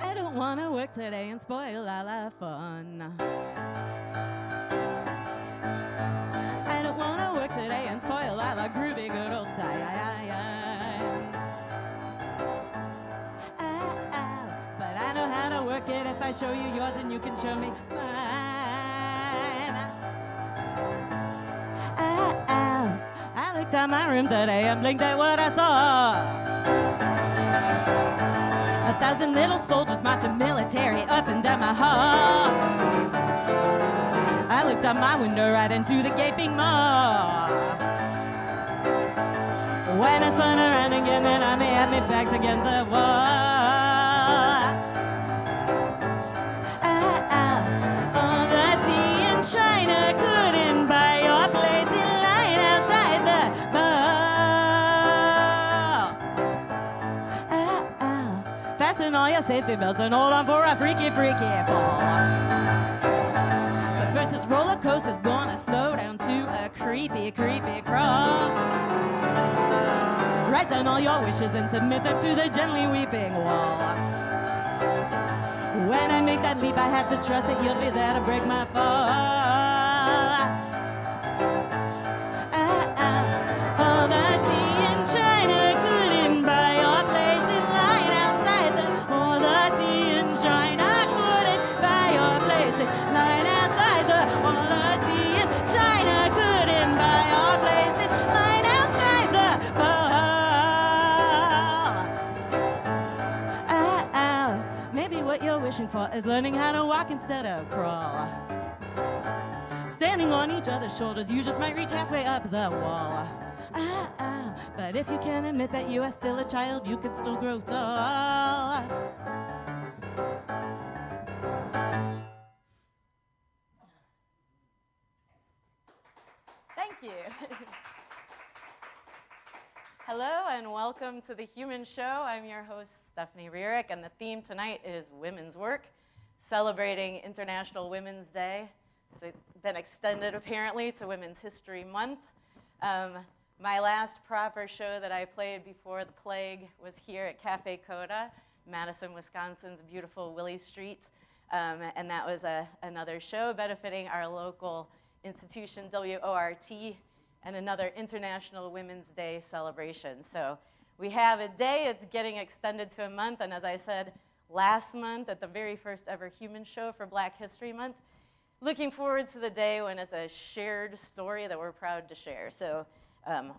I don't want to work today and spoil all our fun. I don't want to work today and spoil all our groovy good old times. But I know how to work it if I show you yours and you can show me mine. I looked at my room today and blinked at what I saw. 1,000 little soldiers marching military up and down my hall. I looked out my window right into the gaping maw. When I spun around again, then they had me backed against the wall. All the tea in China couldn't buy your place in line outside the bar. Fasten all your safety belts and hold on for a freaky, freaky fall. But first this roller coaster's gonna slow down to a creepy, creepy crawl. Write down all your wishes and submit them to the gently weeping wall. When I make that leap, I have to trust that you'll be there to break my fall. All the tea in China couldn't buy your place in line outside the. All the tea in China couldn't buy your place in line outside the. All the tea in China couldn't buy your place in line outside the ball. Maybe what you're wishing for is learning how to walk instead of crawl. Standing on each other's shoulders, you just might reach halfway up the wall. But if you can admit that you are still a child, you can still grow tall. Thank you. Hello and welcome to The Human Show. I'm your host, Stephanie Rearick, and the theme tonight is women's work, celebrating International Women's Day. It's been extended apparently to Women's History Month. My last proper show that I played before the plague was here at Cafe Coda, Madison, Wisconsin's beautiful Willie Street. And that was another show benefiting our local institution, WORT, and another International Women's Day celebration. So we have a day, it's getting extended to a month, and as I said last month at the very first ever Human Show for Black History Month, looking forward to the day when it's a shared story that we're proud to share. So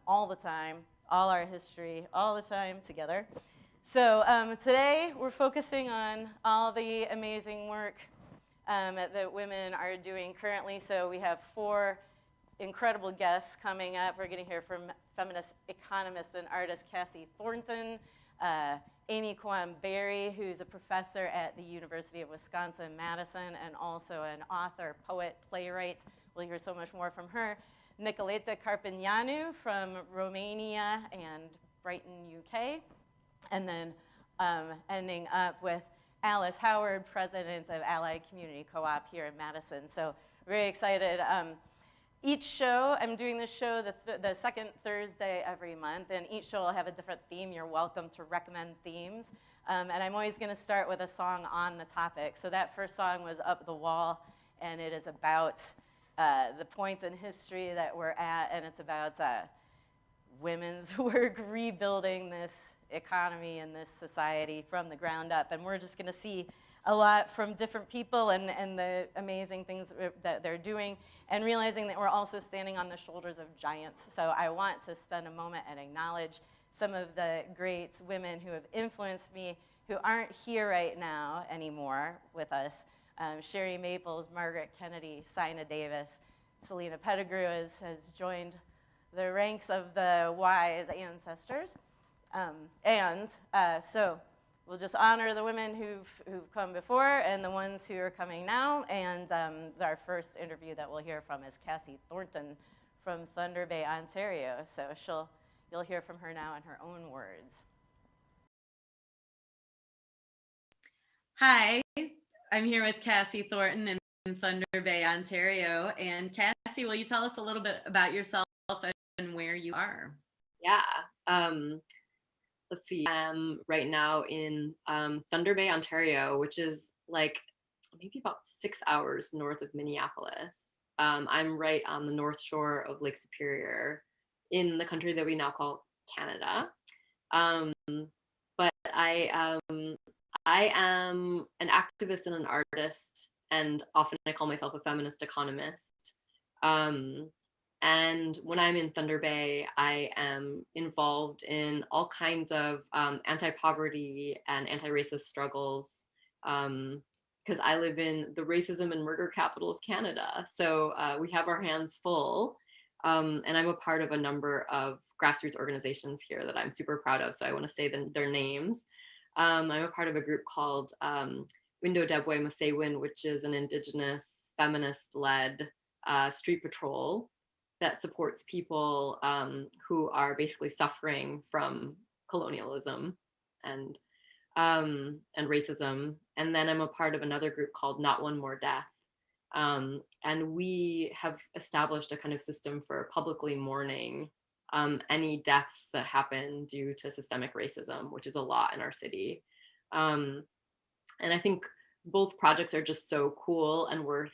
all the time, all our history, all the time together. So today we're focusing on all the amazing work that women are doing currently. So we have 4 incredible guests coming up. We're going to hear from feminist economist and artist Cassie Thornton, Amy Kwan Berry, who's a professor at the University of Wisconsin-Madison and also an author, poet, playwright. We'll hear so much more from her. Nicoleta Carpineanu from Romania and Brighton, UK. And then ending up with Alice Howard, president of Allied Community Co-op here in Madison. So very excited. Each show, I'm doing this show the second Thursday every month, and each show will have a different theme. You're welcome to recommend themes. And I'm always going to start with a song on the topic. So that first song was Up the Wall, and it is about the point in history that we're at, and it's about women's work rebuilding this economy and this society from the ground up. And we're just going to see a lot from different people and the amazing things that they're doing, and realizing that we're also standing on the shoulders of giants. So I want to spend a moment and acknowledge some of the great women who have influenced me, who aren't here right now anymore with us. Sherry Maples, Margaret Kennedy, Sina Davis, Selena Pettigrew has joined the ranks of the wise ancestors. So we'll just honor the women who've come before and the ones who are coming now. And our first interview that we'll hear from is Cassie Thornton from Thunder Bay, Ontario. So you'll hear from her now in her own words. Hi, I'm here with Cassie Thornton in Thunder Bay, Ontario. And Cassie, will you tell us a little bit about yourself and where you are? Yeah. let's see, I'm right now in Thunder Bay, Ontario, which is like maybe about 6 hours north of Minneapolis. I'm right on the north shore of Lake Superior in the country that we now call Canada. Um, but I am an activist and an artist, and often I call myself a feminist economist. Um, and when I'm in Thunder Bay, I am involved in all kinds of anti-poverty and anti-racist struggles, because I live in the racism and murder capital of Canada. So we have our hands full. And I'm a part of a number of grassroots organizations here that I'm super proud of. So I want to say their names. I'm a part of a group called Window Debwe Masewin, which is an Indigenous feminist-led street patrol that supports people who are basically suffering from colonialism and racism. And then I'm a part of another group called Not One More Death. And we have established a kind of system for publicly mourning any deaths that happen due to systemic racism, which is a lot in our city. And I think both projects are just so cool and worth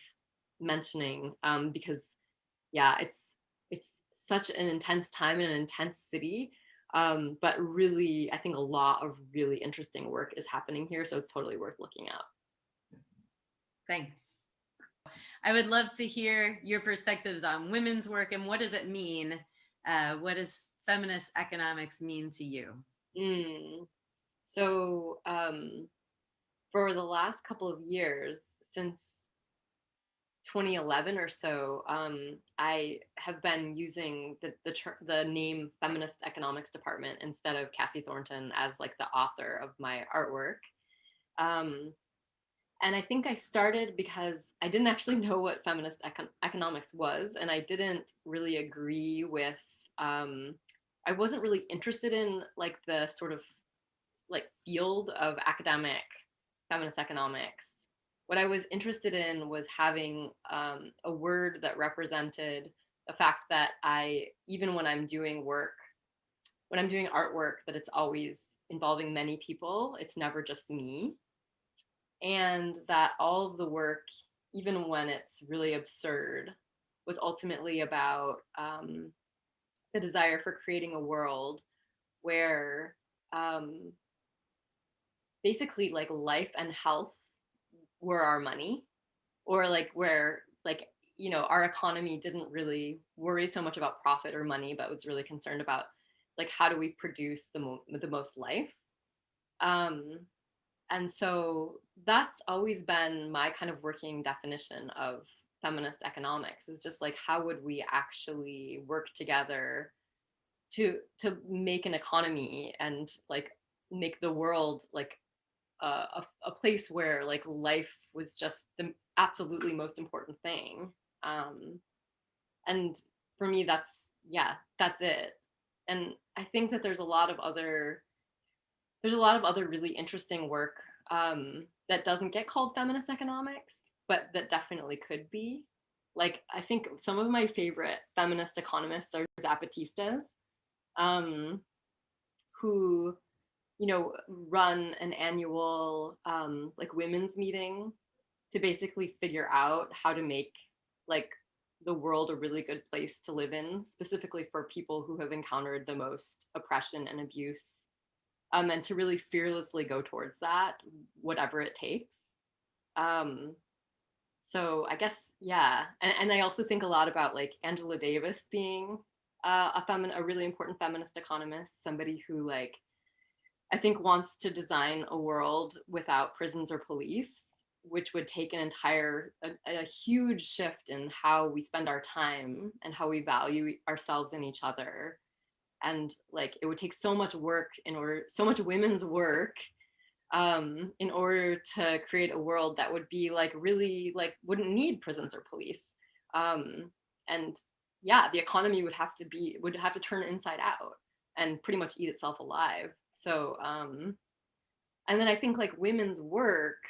mentioning because, yeah, it's such an intense time in an intense city. But really, I think a lot of really interesting work is happening here. So it's totally worth looking at. Thanks. I would love to hear your perspectives on women's work and what does it mean? What does feminist economics mean to you? So for the last couple of years, since 2011 or so, I have been using the name Feminist Economics Department instead of Cassie Thornton as like the author of my artwork. And I think I started because I didn't actually know what feminist economics was, and I didn't really agree with, I wasn't really interested in like the sort of like field of academic feminist economics. What I was interested in was having a word that represented the fact that even when I'm doing artwork, that it's always involving many people. It's never just me. And that all of the work, even when it's really absurd, was ultimately about the desire for creating a world where basically like life and health were our money, or like where like, you know, our economy didn't really worry so much about profit or money, but was really concerned about like how do we produce the most life. And so that's always been my kind of working definition of feminist economics, is just like how would we actually work together to make an economy and like make the world like a place where like life was just the absolutely most important thing. And for me, that's it. And I think that there's a lot of other really interesting work that doesn't get called feminist economics, but that definitely could be. Like, I think some of my favorite feminist economists are Zapatistas, who, you know, run an annual like women's meeting to basically figure out how to make like the world a really good place to live in, specifically for people who have encountered the most oppression and abuse. And to really fearlessly go towards that, whatever it takes. So I guess, yeah. And I also think a lot about like Angela Davis being a really important feminist economist, somebody who like, I think wants to design a world without prisons or police, which would take a huge shift in how we spend our time and how we value ourselves and each other. And like it would take so much women's work in order to create a world that would be like really like wouldn't need prisons or police. And yeah, the economy would have to turn inside out and pretty much eat itself alive. So and then I think like women's work,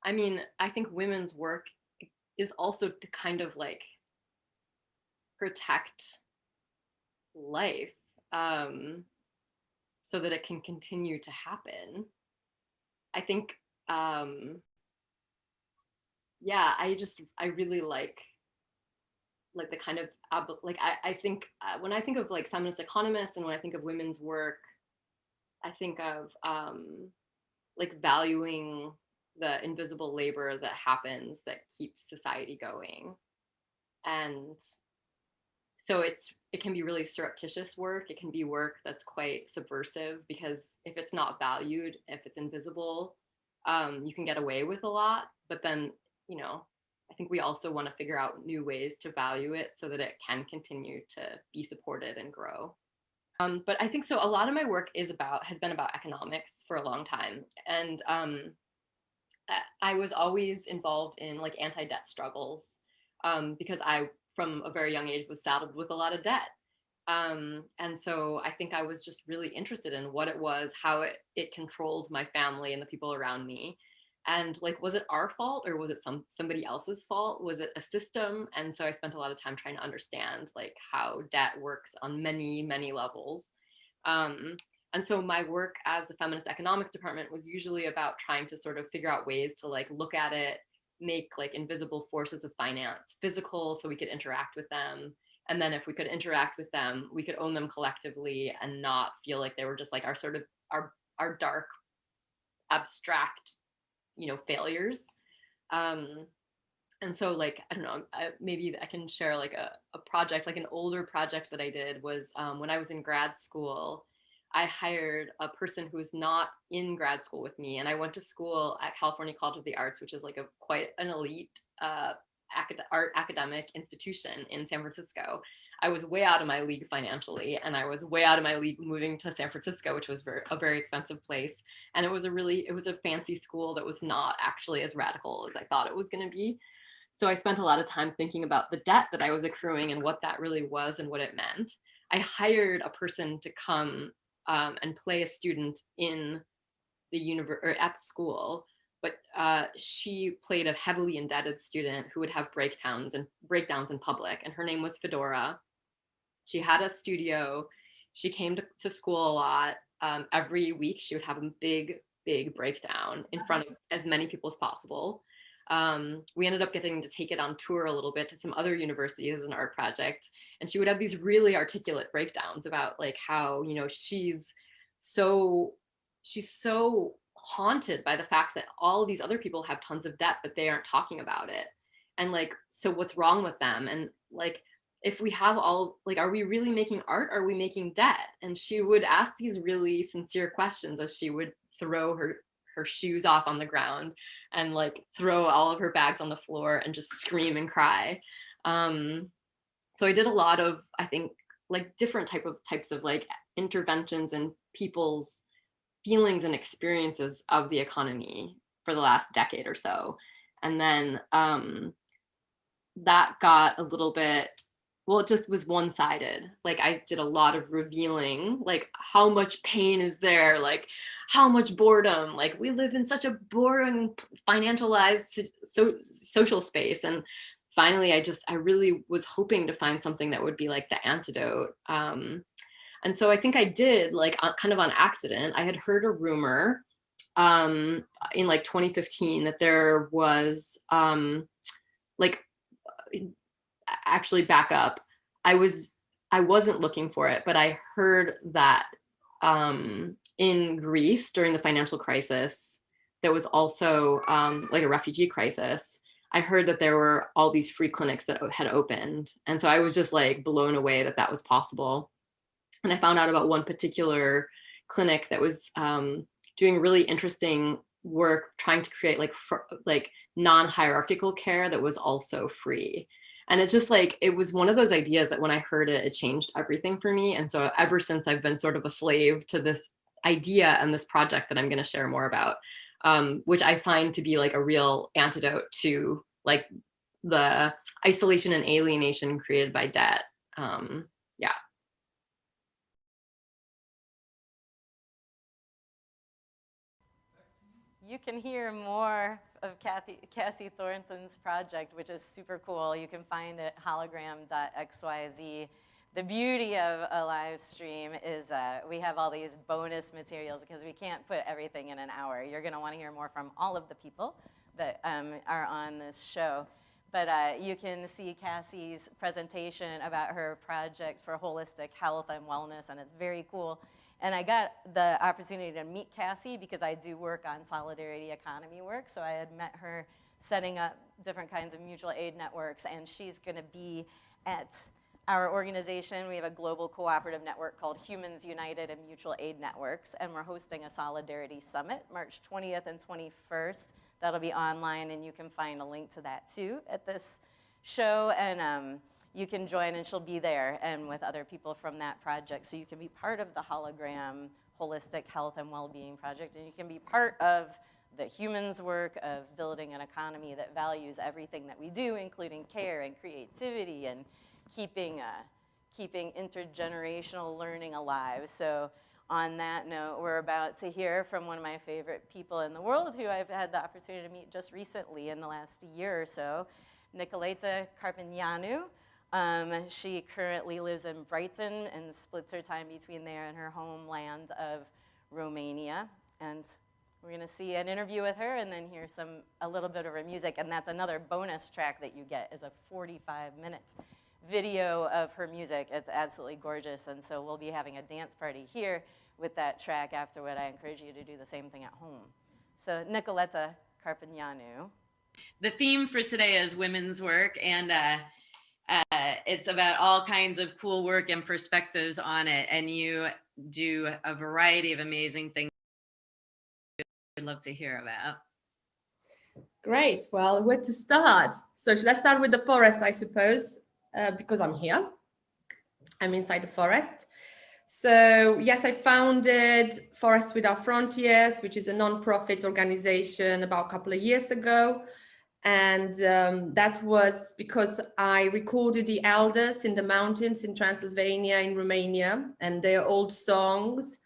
I mean, I think women's work is also to kind of like protect life so that it can continue to happen. I think, yeah, I really like the kind of, like, I think when I think of like feminist economists and when I think of women's work, I think of like valuing the invisible labor that happens that keeps society going. And so it can be really surreptitious work. It can be work that's quite subversive, because if it's not valued, if it's invisible, you can get away with a lot. But then, you know, I think we also want to figure out new ways to value it so that it can continue to be supported and grow. But I think so. A lot of my work has been about economics for a long time, and I was always involved in like anti-debt struggles, because I, from a very young age, was saddled with a lot of debt. And so I think I was just really interested in what it was, how it controlled my family and the people around me. And like, was it our fault, or was it somebody else's fault? Was it a system? And so I spent a lot of time trying to understand like how debt works on many, many levels. And so my work as the feminist economics department was usually about trying to sort of figure out ways to like look at it, make like invisible forces of finance physical so we could interact with them. And then if we could interact with them, we could own them collectively and not feel like they were just like our sort of our dark, abstract, you know, failures. And so like, I don't know, maybe I can share like a project, like an older project that I did was when I was in grad school. I hired a person who was not in grad school with me, and I went to school at California College of the Arts, which is like quite an elite art academic institution in San Francisco. I was way out of my league financially, and I was way out of my league moving to San Francisco, which was a very expensive place. And it was a fancy school that was not actually as radical as I thought it was going to be. So I spent a lot of time thinking about the debt that I was accruing and what that really was and what it meant. I hired a person to come and play a student in the or at the school, but she played a heavily indebted student who would have breakdowns in public, and her name was Fedora. She had a studio. She came to school a lot. Every week she would have a big breakdown in front of as many people as possible. We ended up getting to take it on tour a little bit to some other universities as an art project. And she would have these really articulate breakdowns about like how, you know, she's so haunted by the fact that all of these other people have tons of debt, but they aren't talking about it. And like, so what's wrong with them? And like, if we have all, like, are we really making art? Are we making debt? And she would ask these really sincere questions as she would throw her shoes off on the ground and like throw all of her bags on the floor and just scream and cry. So I did a lot of, I think, like different types of like interventions in people's feelings and experiences of the economy for the last decade or so. And then that got a little bit, well, it just was one-sided. Like I did a lot of revealing, like how much pain is there, like how much boredom, like we live in such a boring financialized social space. And finally, I really was hoping to find something that would be like the antidote. And so I think I did, like kind of on accident. I had heard a rumor in like 2015 that there was like, actually back up. I wasn't looking for it, but I heard that in Greece during the financial crisis, there was also like a refugee crisis. I heard that there were all these free clinics that had opened. And so I was just like blown away that that was possible. And I found out about one particular clinic that was doing really interesting work, trying to create like non-hierarchical care that was also free. And it just like, it was one of those ideas that when I heard it, it changed everything for me. And so ever since, I've been sort of a slave to this idea and this project that I'm going to share more about, which I find to be like a real antidote to like the isolation and alienation created by debt. Yeah. You can hear more of Cassie Thornton's project, which is super cool. You can find it hologram.xyz. the beauty of a live stream is we have all these bonus materials because we can't put everything in an hour. You're going to want to hear more from all of the people that are on this show. But you can see Cassie's presentation about her project for holistic health and wellness, and it's very cool. And I got the opportunity to meet Cassie because I do work on solidarity economy work, so I had met her setting up different kinds of mutual aid networks, and she's going to be at our organization. We have a global cooperative network called Humans United and Mutual Aid Networks, and we're hosting a Solidarity Summit March 20th and 21st. That'll be online, and you can find a link to that too at this show, and you can join, and she'll be there and with other people from that project, so you can be part of the hologram holistic health and well-being project, and you can be part of the humans work of building an economy that values everything that we do, including care and creativity and keeping intergenerational learning alive. So on that note, we're about to hear from one of my favorite people in the world who I've had the opportunity to meet just recently in the last year or so, Nicoleta Carpintanu. She currently lives in Brighton and splits her time between there and her homeland of Romania. And we're going to see an interview with her and then hear a little bit of her music. And that's another bonus track that you get is a 45-minute video of her music. It's absolutely gorgeous, and so we'll be having a dance party here with that track afterward. I encourage you to do the same thing at home. So Nicoleta Carpineanu. The theme for today is women's work, and it's about all kinds of cool work and perspectives on it, and you do a variety of amazing things I'd love to hear about. Great. Well, where to start? So let's start with the forest, I suppose. Because I'm here, I'm inside the forest. So yes, I founded Forests Without Frontiers, which is a non-profit organization about a couple of years ago. And that was because I recorded the elders in the mountains in Transylvania, in Romania, and their old songs.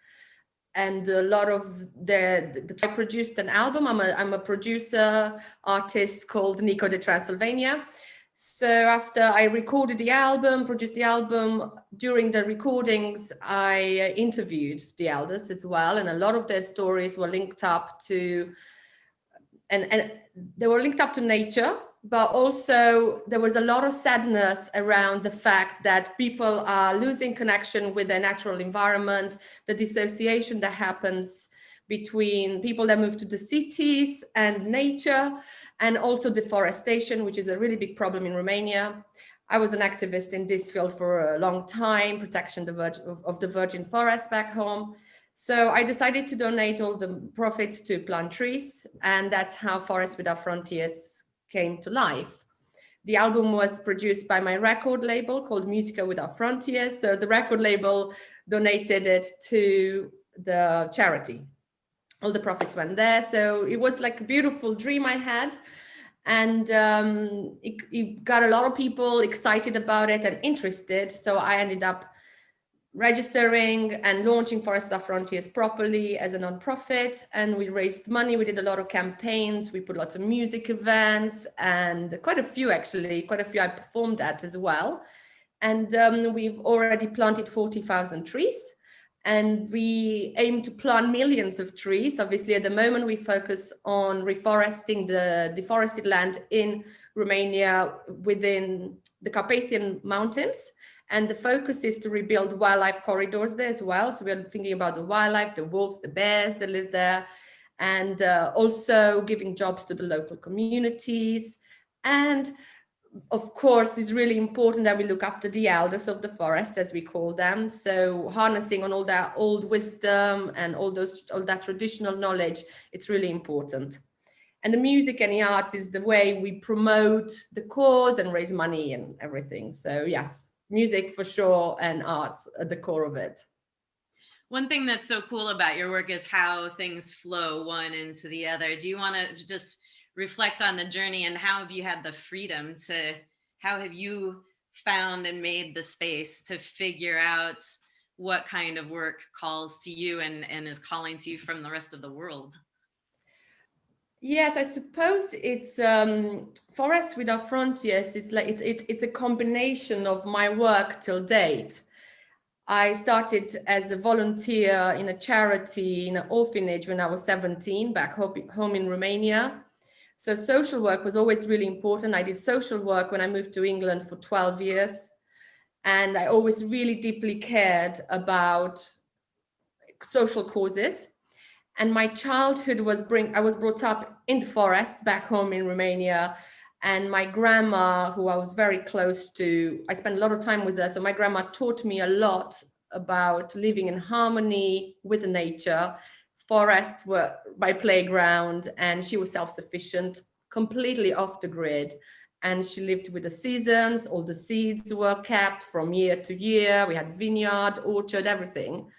And a lot of I produced an album. I'm a producer, artist called Nicoleta Transylvania. So after I recorded the album, produced the album, during the recordings, I interviewed the elders as well. And a lot of their stories were linked up to, and they were linked up to nature, but also there was a lot of sadness around the fact that people are losing connection with their natural environment, the dissociation that happens between people that move to the cities and nature, and also deforestation, which is a really big problem in Romania. I was an activist in this field for a long time, protection of the virgin forest back home. So I decided to donate all the profits to plant trees, and that's how Forests Without Frontiers came to life. The album was produced by my record label called Musica Without Frontiers. So the record label donated it to the charity. All the profits went there. So it was like a beautiful dream I had. And it got a lot of people excited about it and interested. So I ended up registering and launching Forests Without Frontiers properly as a nonprofit. And we raised money. We did a lot of campaigns. We put lots of music events, and quite a few I performed at as well. And we've already planted 40,000 trees. And we aim to plant millions of trees. Obviously, at the moment, we focus on reforesting the deforested land in Romania within the Carpathian Mountains. And the focus is to rebuild wildlife corridors there as well. So we're thinking about the wildlife, the wolves, the bears that live there, and also giving jobs to the local communities. And of course, it's really important that we look after the elders of the forest, as we call them. So harnessing on all that old wisdom and all that traditional knowledge, it's really important. And the music and the arts is the way we promote the cause and raise money and everything. So yes, music for sure, and arts at the core of it. One thing that's so cool about your work is how things flow one into the other. Do you want to just reflect on the journey, and how have you had the freedom how have you found and made the space to figure out what kind of work calls to you and is calling to you from the rest of the world? Yes, I suppose it's Forest Without Frontiers. It's like it's a combination of my work till date. I started as a volunteer in a charity in an orphanage when I was 17, back home in Romania. So social work was always really important. I did social work when I moved to England for 12 years. And I always really deeply cared about social causes. And my childhood I was brought up in the forest back home in Romania. And my grandma, who I was very close to, I spent a lot of time with her. So my grandma taught me a lot about living in harmony with the nature. Forests were my playground, and she was self-sufficient, completely off the grid. And she lived with the seasons. All the seeds were kept from year to year. We had vineyard, orchard, everything.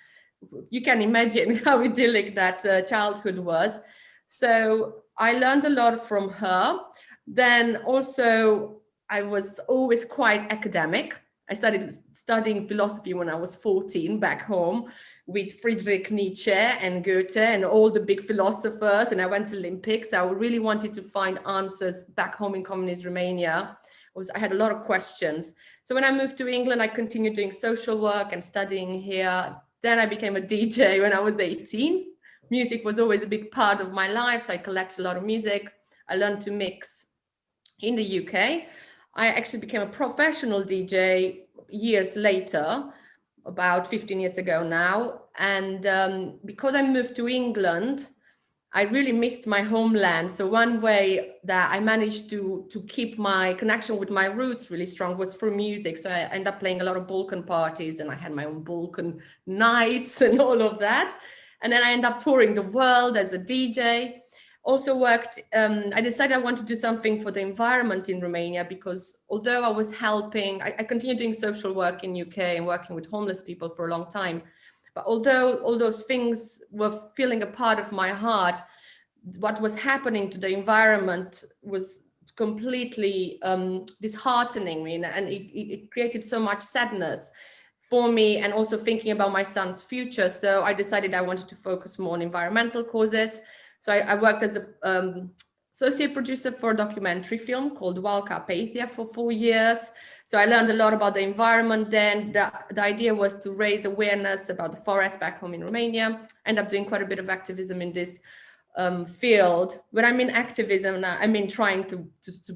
You can imagine how idyllic that childhood was. So I learned a lot from her. Then also, I was always quite academic. I started studying philosophy when I was 14 back home with Friedrich Nietzsche and Goethe and all the big philosophers. And I went to Olympics. I really wanted to find answers back home in communist Romania. I had a lot of questions. So when I moved to England, I continued doing social work and studying here. Then I became a DJ when I was 18. Music was always a big part of my life, so I collected a lot of music. I learned to mix in the UK. I actually became a professional DJ years later, about 15 years ago now. And because I moved to England, I really missed my homeland. So one way that I managed to keep my connection with my roots really strong was through music. So I ended up playing a lot of Balkan parties, and I had my own Balkan nights and all of that. And then I ended up touring the world as a DJ. Also worked, I decided I wanted to do something for the environment in Romania, because although I was helping, I continued doing social work in UK and working with homeless people for a long time. But although all those things were feeling a part of my heart, what was happening to the environment was completely disheartening me, and it created so much sadness for me, and also thinking about my son's future. So I decided I wanted to focus more on environmental causes. So I worked as a associate producer for a documentary film called Wild Carpathia for 4 years. So I learned a lot about the environment then. The idea was to raise awareness about the forest back home in Romania. I ended up doing quite a bit of activism in this field. When I mean activism, I mean trying to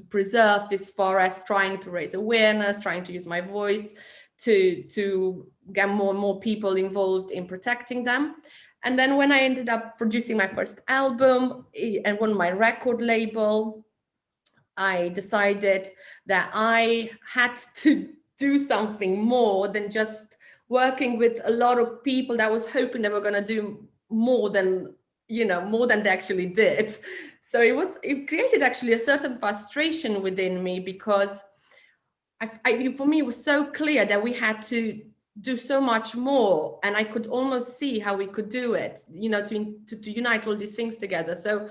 preserve this forest, trying to raise awareness, trying to use my voice to get more and more people involved in protecting them. And then when I ended up producing my first album and won my record label, I decided that I had to do something more than just working with a lot of people that I was hoping they were going to do more than they actually did. So it created actually a certain frustration within me, because for me, it was so clear that we had to do so much more, and I could almost see how we could do it, to unite all these things together. So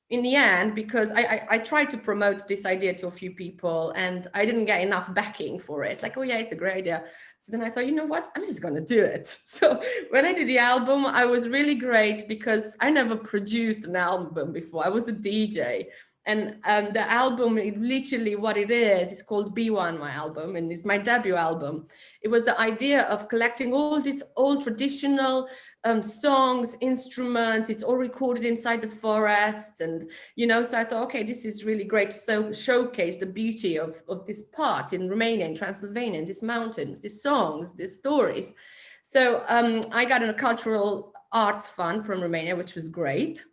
in the end, because I tried to promote this idea to a few people and I didn't get enough backing for it. It's like, oh yeah, it's a great idea. So then I thought, you know what, I'm just going to do it. So when I did the album, I was really great because I never produced an album before. I was a DJ. And the album, literally what it is called B1, my album, and it's my debut album. It was the idea of collecting all these old traditional songs, instruments. It's all recorded inside the forest. And, so I thought, okay, this is really great to showcase the beauty of this part in Romania, in Transylvania, in these mountains, these songs, these stories. So I got a cultural arts fund from Romania, which was great,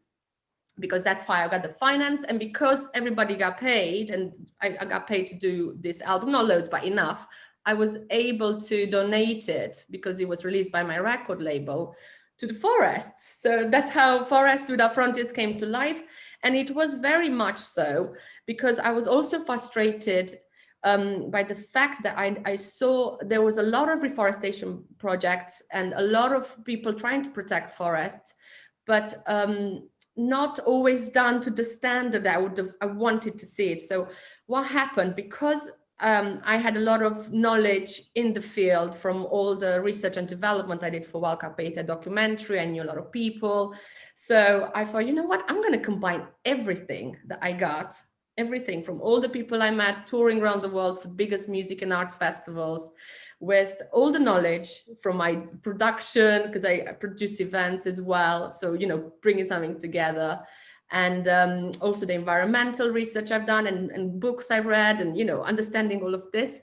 because that's why I got the finance, and because everybody got paid, and I got paid to do this album, not loads, but enough, I was able to donate it, because it was released by my record label, to the forests. So that's how Forests Without Frontiers came to life. And it was very much so, because I was also frustrated by the fact that I saw there was a lot of reforestation projects and a lot of people trying to protect forests, but not always done to the standard I wanted to see it. So what happened, because I had a lot of knowledge in the field from all the research and development I did for Wild Carpathia documentary. I knew a lot of people. So I thought, you know what, I'm going to combine everything that I got, everything from all the people I met touring around the world for biggest music and arts festivals, with all the knowledge from my production, because I produce events as well. So, you know, bringing something together. And also the environmental research I've done and books I've read, and, you know, understanding all of this.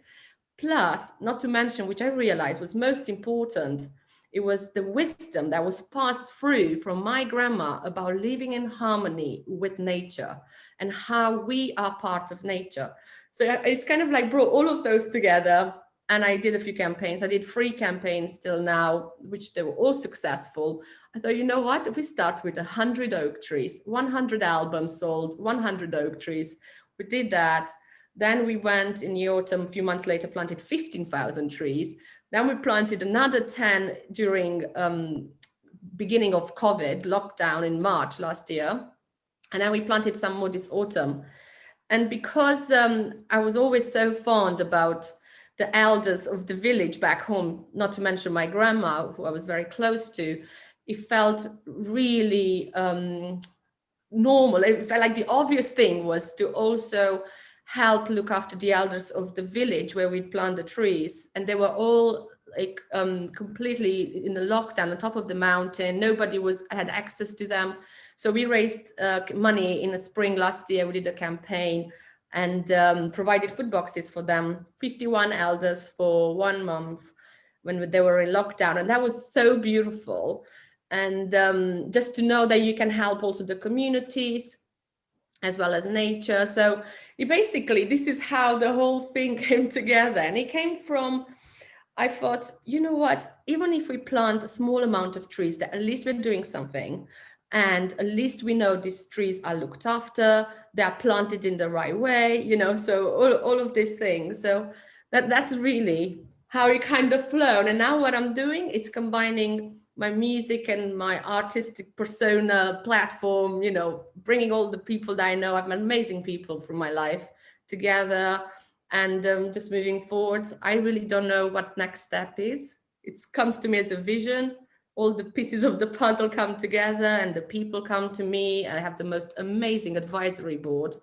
Plus, not to mention, which I realized was most important, it was the wisdom that was passed through from my grandma about living in harmony with nature and how we are part of nature. So it's kind of like brought all of those together. And I did a few campaigns. I did 3 campaigns till now, which they were all successful. I thought, you know what, if we start with 100 oak trees, 100 albums sold, 100 oak trees, we did that. Then we went in the autumn, a few months later, planted 15,000 trees. Then we planted another 10 during beginning of COVID lockdown in March last year. And then we planted some more this autumn. And because I was always so fond about the elders of the village back home, not to mention my grandma, who I was very close to, it felt really normal. It felt like the obvious thing was to also help look after the elders of the village where we'd plant the trees. And they were all like completely in a lockdown on top of the mountain. Nobody had access to them. So we raised money in the spring last year. We did a campaign and provided food boxes for them, 51 elders for 1 month when they were in lockdown. And that was so beautiful. And just to know that you can help also the communities as well as nature. So basically, this is how the whole thing came together. And it came from, I thought, you know what, even if we plant a small amount of trees, that at least we're doing something. And at least we know these trees are looked after, they are planted in the right way, you know, so all of these things. So that's really how it kind of flown. And now what I'm doing is combining my music and my artistic persona platform, you know, bringing all the people that I know, I've met amazing people from my life together, and just moving forwards. I really don't know what next step is. It comes to me as a vision. All the pieces of the puzzle come together and the people come to me. I have the most amazing advisory board.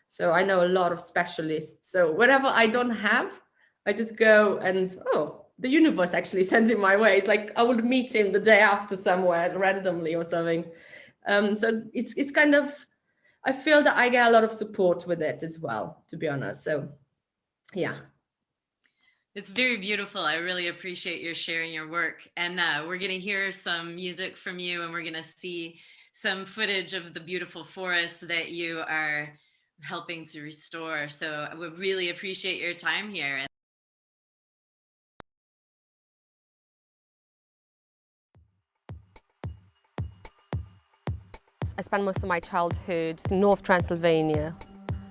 So I know a lot of specialists. So whatever I don't have, I just go and, the universe actually sends it my way. It's like I would meet him the day after somewhere randomly or something. So it's kind of, I feel that I get a lot of support with it as well, to be honest. So yeah. It's very beautiful. I really appreciate your sharing your work. And we're going to hear some music from you, and we're going to see some footage of the beautiful forests that you are helping to restore. So I would really appreciate your time here. I spent most of my childhood in North Transylvania.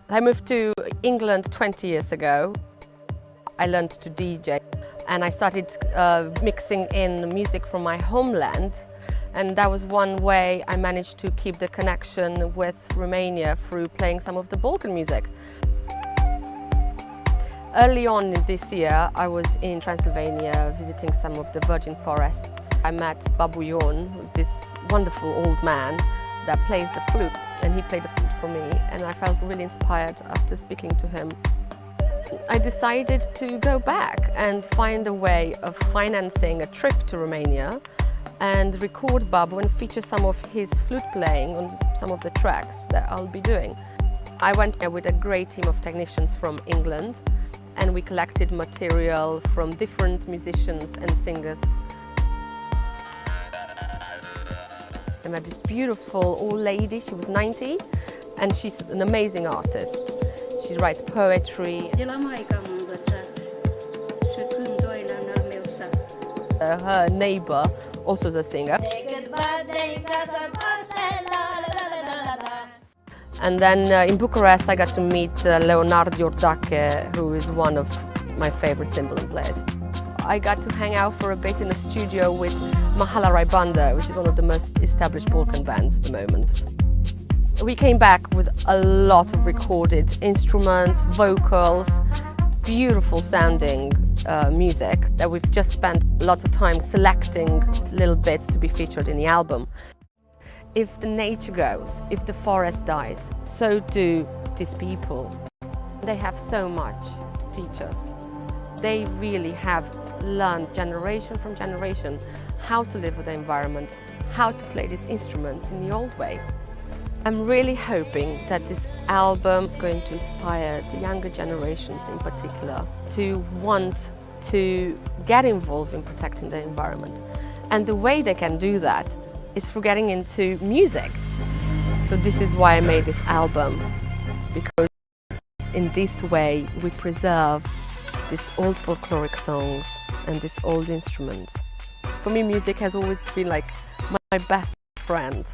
I moved to England 20 years ago. I learned to DJ, and I started mixing in music from my homeland, and that was one way I managed to keep the connection with Romania through playing some of the Balkan music. Early on this year, I was in Transylvania visiting some of the virgin forests. I met Babu Ion, who's this wonderful old man that plays the flute, and he played the flute for me, and I felt really inspired after speaking to him. I decided to go back and find a way of financing a trip to Romania and record Babu and feature some of his flute playing on some of the tracks that I'll be doing. I went there with a great team of technicians from England, and we collected material from different musicians and singers. I met this beautiful old lady. She was 90, and she's an amazing artist. She writes poetry. Her neighbor also is a singer. And then in Bucharest I got to meet Leonard Iordache, who is one of my favorite cymbal players. I got to hang out for a bit in a studio with Mahala Raibanda, which is one of the most established Balkan bands at the moment. We came back with a lot of recorded instruments, vocals, beautiful sounding music that we've just spent lots of time selecting little bits to be featured in the album. If the nature goes, if the forest dies, so do these people. They have so much to teach us. They really have learned generation from generation how to live with the environment, how to play these instruments in the old way. I'm really hoping that this album is going to inspire the younger generations in particular to want to get involved in protecting the environment. And the way they can do that is through getting into music. So this is why I made this album, because in this way we preserve these old folkloric songs and these old instruments. For me, music has always been like my best friend,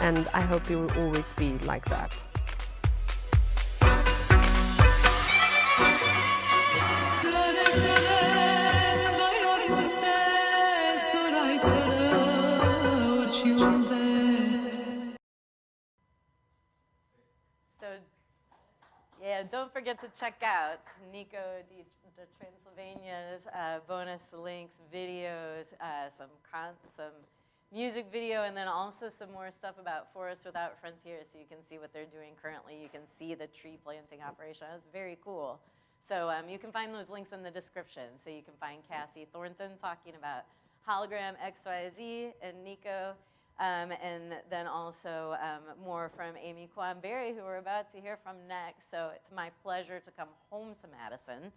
and I hope it will always be like that. Yeah, don't forget to check out Nico de Transylvania's bonus links, videos, some music video, and then also some more stuff about Forest Without Frontiers, so you can see what they're doing currently. You can see the tree planting operation. That's very cool. So you can find those links in the description. So you can find Cassie Thornton talking about Hologram XYZ and Nico. And then also more from Amy Kwan-Berry, who we're about to hear from next. So it's my pleasure to come home to Madison.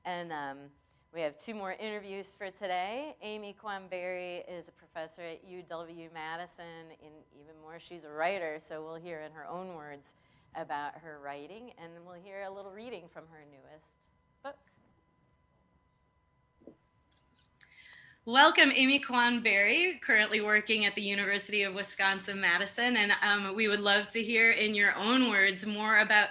And we have 2 more interviews for today. Amy Kwan-Berry is a professor at UW-Madison, and even more, she's a writer. So we'll hear in her own words about her writing, and then we'll hear a little reading from her newest book. Welcome, Amy Kwan-Berry, currently working at the University of Wisconsin-Madison, and we would love to hear in your own words more about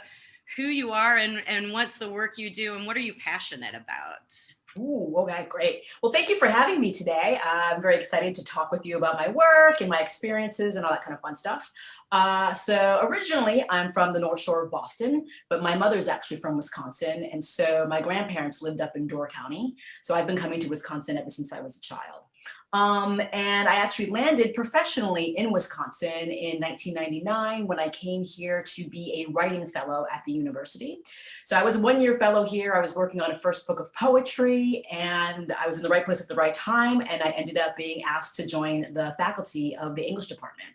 who you are and what's the work you do and what are you passionate about? Ooh, okay, great. Well, thank you for having me today. I'm very excited to talk with you about my work and my experiences and all that kind of fun stuff. So originally, I'm from the North Shore of Boston, but my mother's actually from Wisconsin. And so my grandparents lived up in Door County. So I've been coming to Wisconsin ever since I was a child. And I actually landed professionally in Wisconsin in 1999 when I came here to be a writing fellow at the university. So I was a 1-year fellow here. I was working on a first book of poetry, and I was in the right place at the right time. And I ended up being asked to join the faculty of the English department.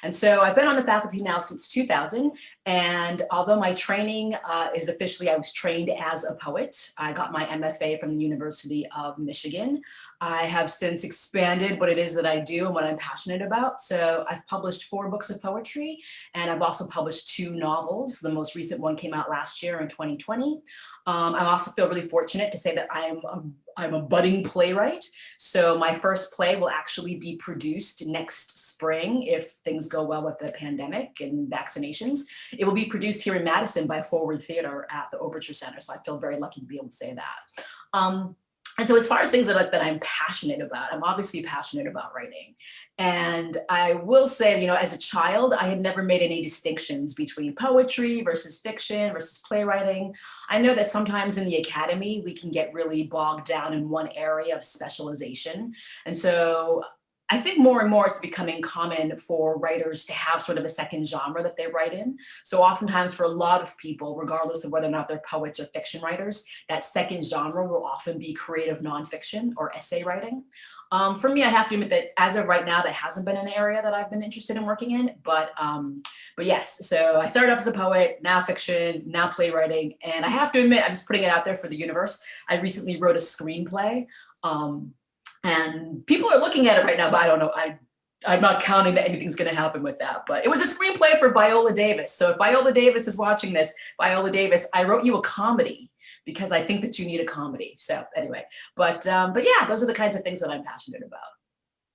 And so I've been on the faculty now since 2000. And although my training is officially, I was trained as a poet. I got my MFA from the University of Michigan. I have since expanded what it is that I do and what I'm passionate about. So I've published 4 books of poetry, and I've also published 2 novels. The most recent one came out last year in 2020. I also feel really fortunate to say that I'm a budding playwright. So my first play will actually be produced next spring if things go well with the pandemic and vaccinations. It will be produced here in Madison by Forward Theater at the Overture Center. So I feel very lucky to be able to say that. And so as far as things that I'm passionate about, I'm obviously passionate about writing. And I will say, you know, as a child, I had never made any distinctions between poetry versus fiction versus playwriting. I know that sometimes in the academy, we can get really bogged down in one area of specialization. And so I think more and more it's becoming common for writers to have sort of a second genre that they write in. So oftentimes for a lot of people, regardless of whether or not they're poets or fiction writers, that second genre will often be creative nonfiction or essay writing. For me, I have to admit that as of right now, that hasn't been an area that I've been interested in working in, but yes, so I started off as a poet, now fiction, now playwriting, and I have to admit, I'm just putting it out there for the universe. I recently wrote a screenplay. And people are looking at it right now, but I don't know. I'm not counting that anything's going to happen with that. But it was a screenplay for Viola Davis. So if Viola Davis is watching this, Viola Davis, I wrote you a comedy because I think that you need a comedy. So anyway, but yeah, those are the kinds of things that I'm passionate about.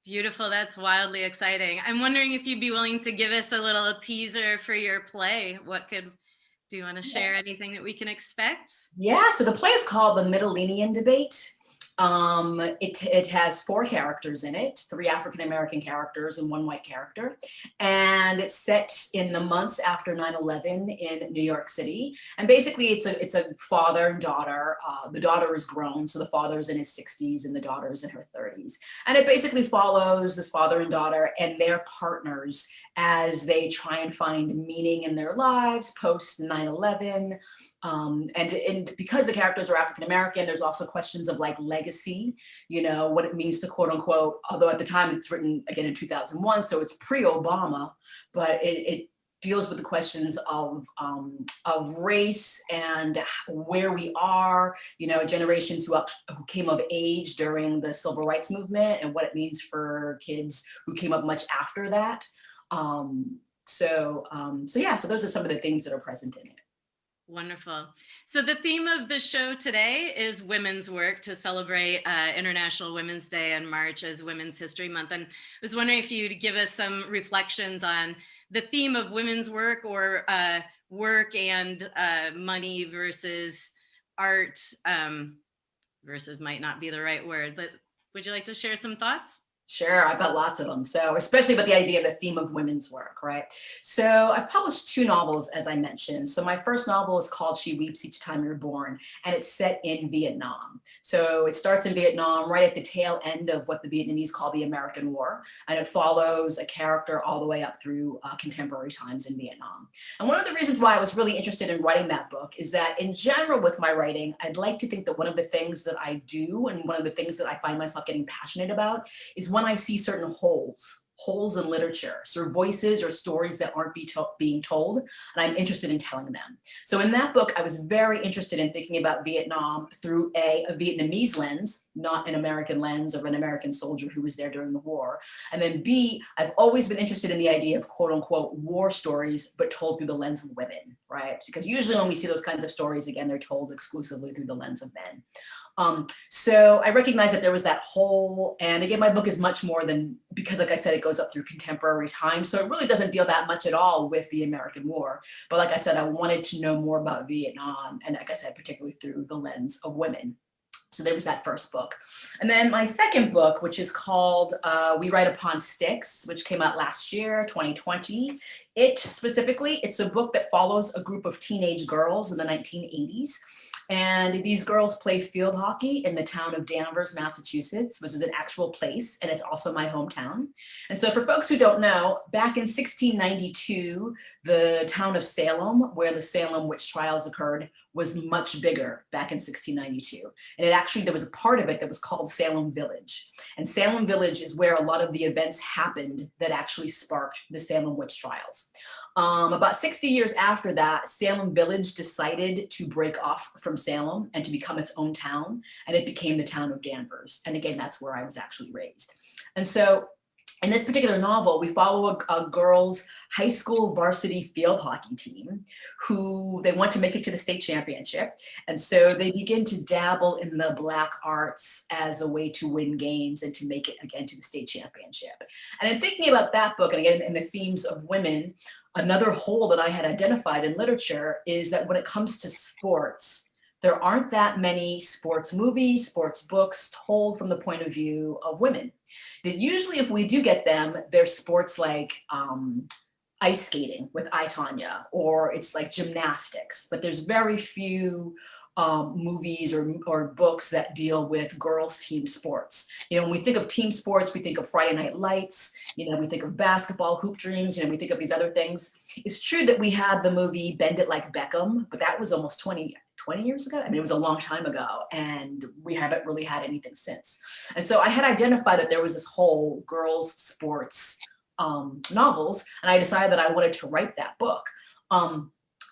Beautiful. That's wildly exciting. I'm wondering if you'd be willing to give us a little teaser for your play. Do you want to share anything that we can expect? Yeah, so the play is called The Mytilenian Debate. It has 4 characters in it, 3 African-American characters and 1 white character. And it's set in the months after 9/11 in New York City. And basically it's a father and daughter. The daughter is grown, so the father's in his 60s and the daughter's in her 30s. And it basically follows this father and daughter and their partners as they try and find meaning in their lives post 9/11. And because the characters are African-American, there's also questions of like legacy, you know, what it means to quote unquote, although at the time it's written again in 2001, so it's pre-Obama, but it deals with the questions of race and where we are, you know, generations who came of age during the civil rights movement and what it means for kids who came up much after that. So those are some of the things that are present in it. Wonderful. So the theme of the show today is women's work to celebrate International Women's Day in March as Women's History Month. And I was wondering if you'd give us some reflections on the theme of women's work, or work and money versus art, versus might not be the right word, but would you like to share some thoughts? Sure, I've got lots of them. So especially about the idea of the theme of women's work, right? So I've published 2 novels, as I mentioned. So my first novel is called She Weeps Each Time You're Born, and it's set in Vietnam. So it starts in Vietnam, right at the tail end of what the Vietnamese call the American War. And it follows a character all the way up through contemporary times in Vietnam. And one of the reasons why I was really interested in writing that book is that in general with my writing, I'd like to think that one of the things that I do and one of the things that I find myself getting passionate about is when I see certain holes in literature, sort of voices or stories that aren't being told, and I'm interested in telling them. So in that book, I was very interested in thinking about Vietnam through a Vietnamese lens, not an American lens of an American soldier who was there during the war. And then B, I've always been interested in the idea of quote unquote war stories, but told through the lens of women, right? Because usually when we see those kinds of stories, again, they're told exclusively through the lens of men. So I recognize that there was that hole, and again, my book is much more than, because like I said, it goes up through contemporary time. So it really doesn't deal that much at all with the American War. But like I said, I wanted to know more about Vietnam. And like I said, particularly through the lens of women. So there was that first book. And then my second book, which is called We Write Upon Sticks, which came out last year, 2020. It's a book that follows a group of teenage girls in the 1980s. And these girls play field hockey in the town of Danvers, Massachusetts, which is an actual place, and it's also my hometown. And so for folks who don't know, back in 1692, the town of Salem, where the Salem witch trials occurred, was much bigger back in 1692. And there was a part of it that was called Salem Village. And Salem Village is where a lot of the events happened that actually sparked the Salem witch trials. About 60 years after that, Salem Village decided to break off from Salem and to become its own town, and it became the town of Danvers. And again, that's where I was actually raised. And so in this particular novel, we follow a girls' high school varsity field hockey team who they want to make it to the state championship. And so they begin to dabble in the black arts as a way to win games and to make it again to the state championship. And in thinking about that book, and again, in the themes of women, another hole that I had identified in literature is that when it comes to sports, there aren't that many sports movies, sports books told from the point of view of women. That usually if we do get them, they're sports like ice skating with I, Tonya, or it's like gymnastics, but there's very few movies or books that deal with girls' team sports. You know, when we think of team sports, we think of Friday Night Lights, you know, we think of basketball, Hoop Dreams, you know, we think of these other things. It's true that we had the movie Bend It Like Beckham, but that was almost 20 years ago. I mean, it was a long time ago, and we haven't really had anything since. And so I had identified that there was this whole girls' sports novels, and I decided that I wanted to write that book.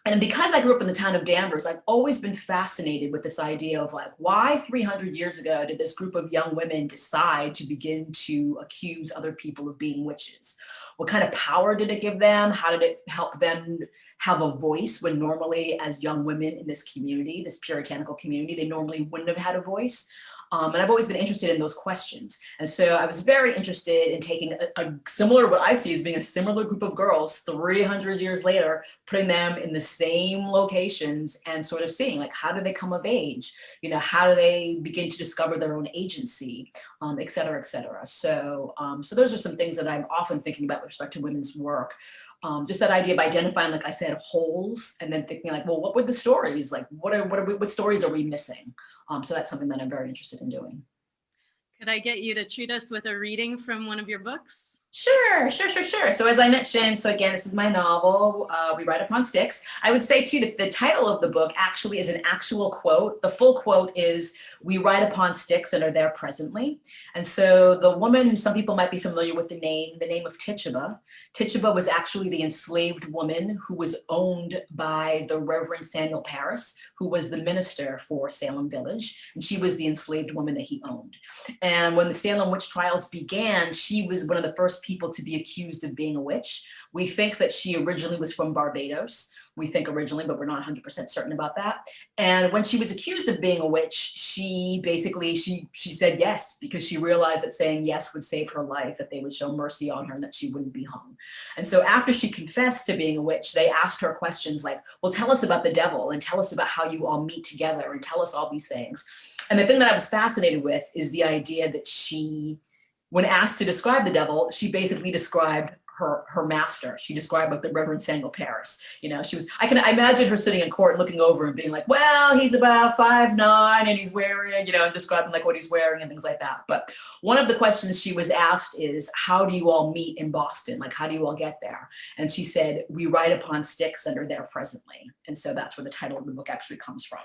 And because I grew up in the town of Danvers, I've always been fascinated with this idea of like, why 300 years ago did this group of young women decide to begin to accuse other people of being witches? What kind of power did it give them? How did it help them have a voice when normally as young women in this community, this puritanical community, they normally wouldn't have had a voice? And I've always been interested in those questions. And so I was very interested in taking a similar, what I see as being a similar group of girls 300 years later, putting them in the same locations and sort of seeing like, how do they come of age? You know, how do they begin to discover their own agency, et cetera, et cetera. So, so those are some things that I'm often thinking about with respect to women's work. Just that idea of identifying, like I said, holes, and then thinking like, well, what were the stories? Like, what stories are we missing? So that's something that I'm very interested in doing. Could I get you to treat us with a reading from one of your books? Sure. So as I mentioned, so again, this is my novel, We Ride Upon Sticks. I would say too that the title of the book actually is an actual quote. The full quote is, "We ride upon sticks and are there presently." And so the woman who some people might be familiar with the name of Tituba. Tituba was actually the enslaved woman who was owned by the Reverend Samuel Parris, who was the minister for Salem Village. And she was the enslaved woman that he owned. And when the Salem witch trials began, she was one of the first people to be accused of being a witch. We think that she originally was from Barbados. We think originally, but we're not 100% certain about that. And when she was accused of being a witch, she basically, she said yes, because she realized that saying yes would save her life, that they would show mercy on her and that she wouldn't be hung. And so after she confessed to being a witch, they asked her questions like, well, tell us about the devil and tell us about how you all meet together and tell us all these things. And the thing that I was fascinated with is the idea that she, when asked to describe the devil, she basically described her master. She described like the Reverend Samuel Parris. You know, I imagine her sitting in court looking over and being like, well, he's about 5'9" and he's wearing, you know, and describing like what he's wearing and things like that. But one of the questions she was asked is, how do you all meet in Boston? Like, how do you all get there? And she said, we ride upon sticks and are there presently. And so that's where the title of the book actually comes from.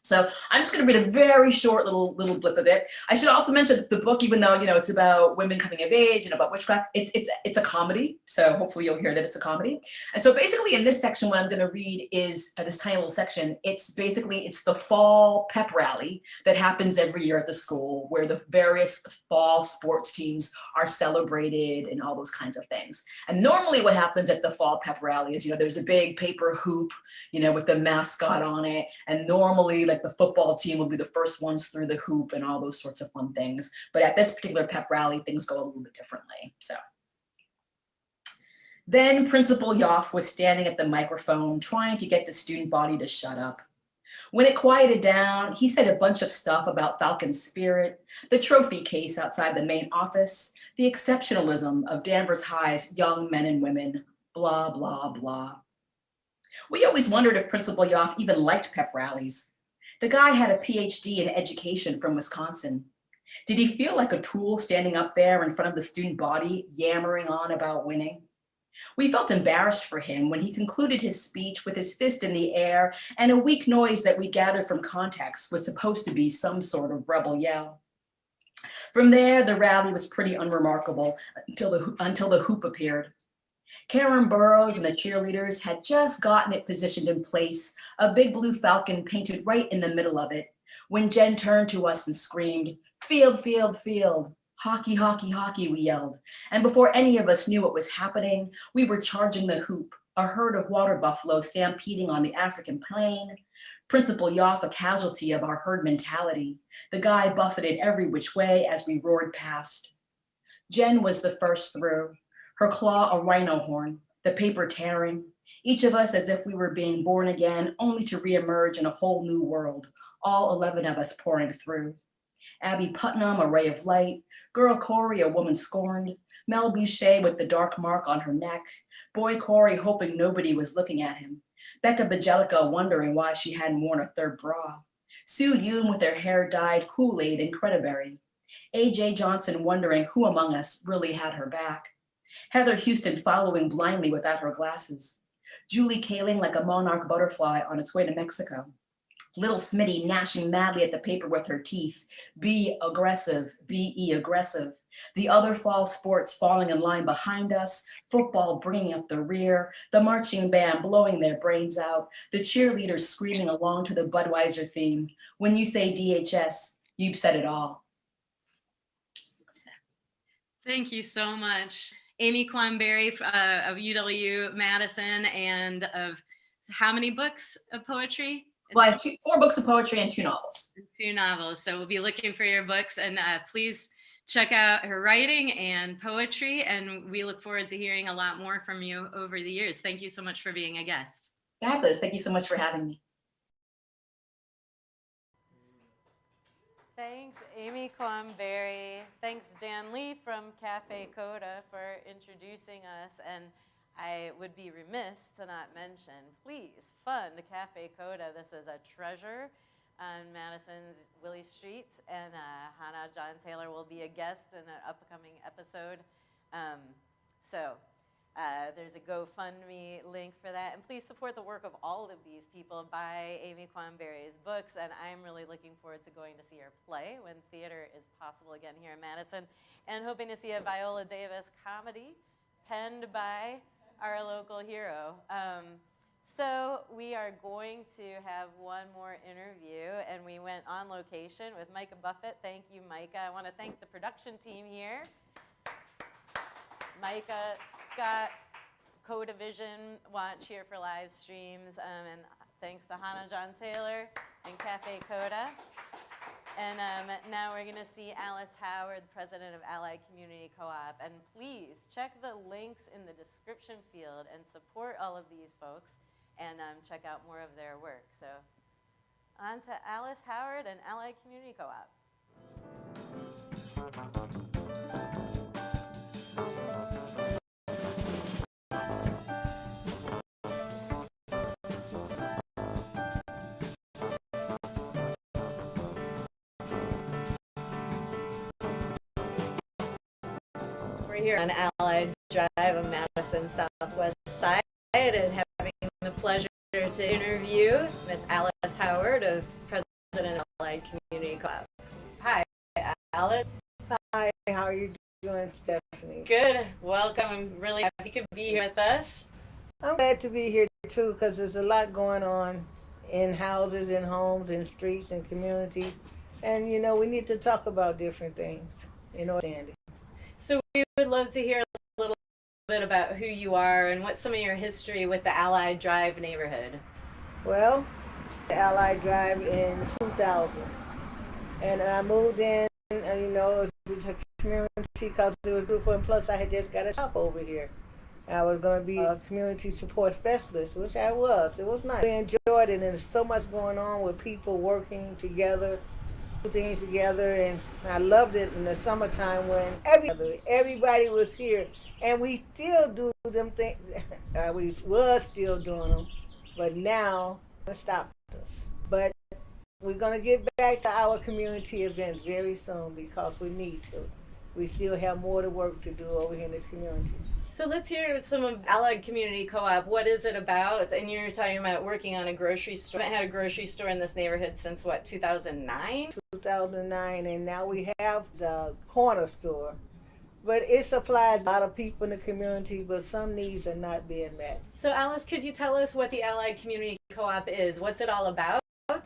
So I'm just going to read a very short little blip of it. I should also mention that the book, even though, you know, it's about women coming of age and about witchcraft, it's a comedy. So hopefully you'll hear that it's a comedy. And so basically in this section, what I'm going to read is this tiny little section. It's the fall pep rally that happens every year at the school, where the various fall sports teams are celebrated and all those kinds of things. And normally what happens at the fall pep rally is, you know, there's a big paper hoop, you know, with the mascot on it. And normally, like, the football team will be the first ones through the hoop and all those sorts of fun things. But at this particular pep rally, things go a little bit differently. So then Principal Yoff was standing at the microphone trying to get the student body to shut up. When it quieted down, he said a bunch of stuff about Falcon's spirit, the trophy case outside the main office, the exceptionalism of Danvers High's young men and women, blah, blah, blah. We always wondered if Principal Yoff even liked pep rallies. The guy had a PhD in education from Wisconsin. Did he feel like a tool standing up there in front of the student body, yammering on about winning? We felt embarrassed for him when he concluded his speech with his fist in the air and a weak noise that we gathered from context was supposed to be some sort of rebel yell. From there, the rally was pretty unremarkable until the hoop appeared. Karen Burroughs and the cheerleaders had just gotten it positioned in place, a big blue falcon painted right in the middle of it, when Jen turned to us and screamed, "Field, field, field. Hockey, hockey, hockey," we yelled. And before any of us knew what was happening, we were charging the hoop, a herd of water buffalo stampeding on the African plain. Principal Yoff, a casualty of our herd mentality. The guy buffeted every which way as we roared past. Jen was the first through. Her claw a rhino horn, the paper tearing, each of us as if we were being born again, only to reemerge in a whole new world, all 11 of us pouring through. Abby Putnam, a ray of light, Girl Corey, a woman scorned, Mel Boucher with the dark mark on her neck, Boy Corey hoping nobody was looking at him, Becca Bajelica wondering why she hadn't worn a third bra, Sue Yoon with her hair dyed Kool-Aid and Crediberry, A.J. Johnson wondering who among us really had her back, Heather Houston following blindly without her glasses, Julie Kaling like a monarch butterfly on its way to Mexico, little Smitty gnashing madly at the paper with her teeth, be aggressive, be aggressive, the other fall sports falling in line behind us, football bringing up the rear, the marching band blowing their brains out, the cheerleaders screaming along to the Budweiser theme. When you say DHS, you've said it all. Thank you so much. Amy Quamberry of UW Madison, and of how many books of poetry? Well, I have 4 books of poetry and 2 novels. 2 novels. So we'll be looking for your books, and please check out her writing and poetry. And we look forward to hearing a lot more from you over the years. Thank you so much for being a guest. Fabulous. Thank you so much for having me. Thanks, Amy Quamberry. Thanks, Jan Lee from Cafe Coda for introducing us. And I would be remiss to not mention, please fund Cafe Coda. This is a treasure on Madison's Willie Street, and Hannah John Taylor will be a guest in an upcoming episode. There's a GoFundMe link for that, and please support the work of all of these people. Buy Amy Quamberry's books, and I'm really looking forward to going to see her play when theater is possible again here in Madison, and hoping to see a Viola Davis comedy penned by our local hero. So we are going to have one more interview, and we went on location with Micah Buffett. Thank you, Micah. I want to thank the production team here. Micah, Scott, Coda Vision Watch here for live streams, and thanks to Hannah John Taylor and Cafe Coda. And now we're going to see Alice Howard, president of Allied Community Co-op. And please check the links in the description field and support all of these folks, and check out more of their work. So on to Alice Howard and Allied Community Co-op. We're here on Allied Drive on Madison Southwest Side, and having the pleasure to interview Miss Alice Howard, of President of Allied Community Co-op. Hi, Alice. Hi, how are you doing, Stephanie? Good. Welcome. I'm really happy you could be here with us. I'm glad to be here too, because there's a lot going on in houses, in homes, in streets, and communities. And you know, we need to talk about different things in order to understand it. So we would love to hear a little bit about who you are and what's some of your history with the Allied Drive neighborhood. Well, Allied Drive in 2000. And I moved in, you know, it's a community because it was beautiful, and plus I had just got a job over here. I was going to be a community support specialist, which I was. It was nice. I enjoyed it, and there's so much going on with people working together, things together, and I loved it in the summertime when everybody was here, and we still do them things. We was still doing them, but now it stopped us. But we're going to get back to our community events very soon because we need to. We still have more to work to do over here in this community. So let's hear some of Allied Community Co-op. What is it about? And you're talking about working on a grocery store. We haven't had a grocery store in this neighborhood since, what, 2009? 2009, and now we have the corner store. But it supplies a lot of people in the community, but some needs are not being met. So Alice, could you tell us what the Allied Community Co-op is? What's it all about?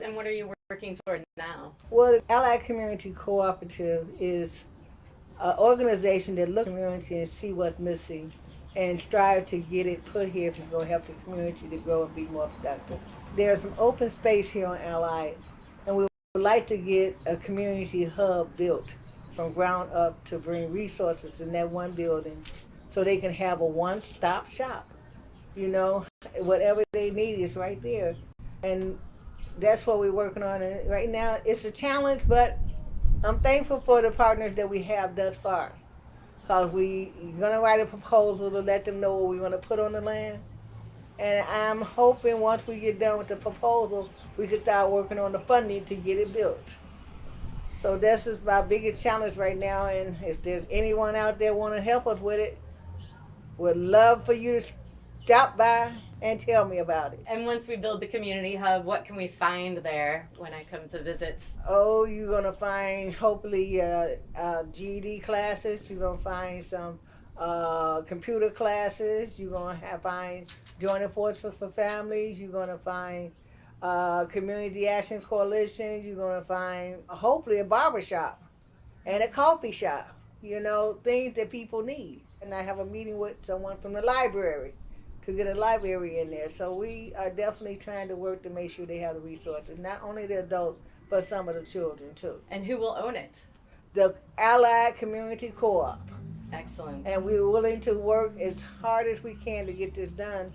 And what are you working toward now? Well, the Allied Community Cooperative is an organization that looks at the community and see what's missing and strive to get it put here if it's going to help the community to grow and be more productive. There's some open space here on Allied, and we would like to get a community hub built from ground up to bring resources in that one building so they can have a one-stop shop. You know, whatever they need is right there. And that's what we're working on. And right now, it's a challenge, but I'm thankful for the partners that we have thus far. Because we're going to write a proposal to let them know what we want to put on the land. And I'm hoping once we get done with the proposal, we can start working on the funding to get it built. So this is my biggest challenge right now. And if there's anyone out there want to help us with it, we'd love for you to stop by and tell me about it. And once we build the community hub, what can we find there when I come to visit? Oh, you're going to find hopefully GED classes. You're going to find some computer classes. You're going to find joining forces for families. You're going to find community action coalition. You're going to find hopefully a barbershop and a coffee shop. You know, things that people need. And I have a meeting with someone from the library to get a library in there. So we are definitely trying to work to make sure they have the resources, not only the adults, but some of the children too. And who will own it? The Allied Community Co-op. Excellent. And we're willing to work as hard as we can to get this done.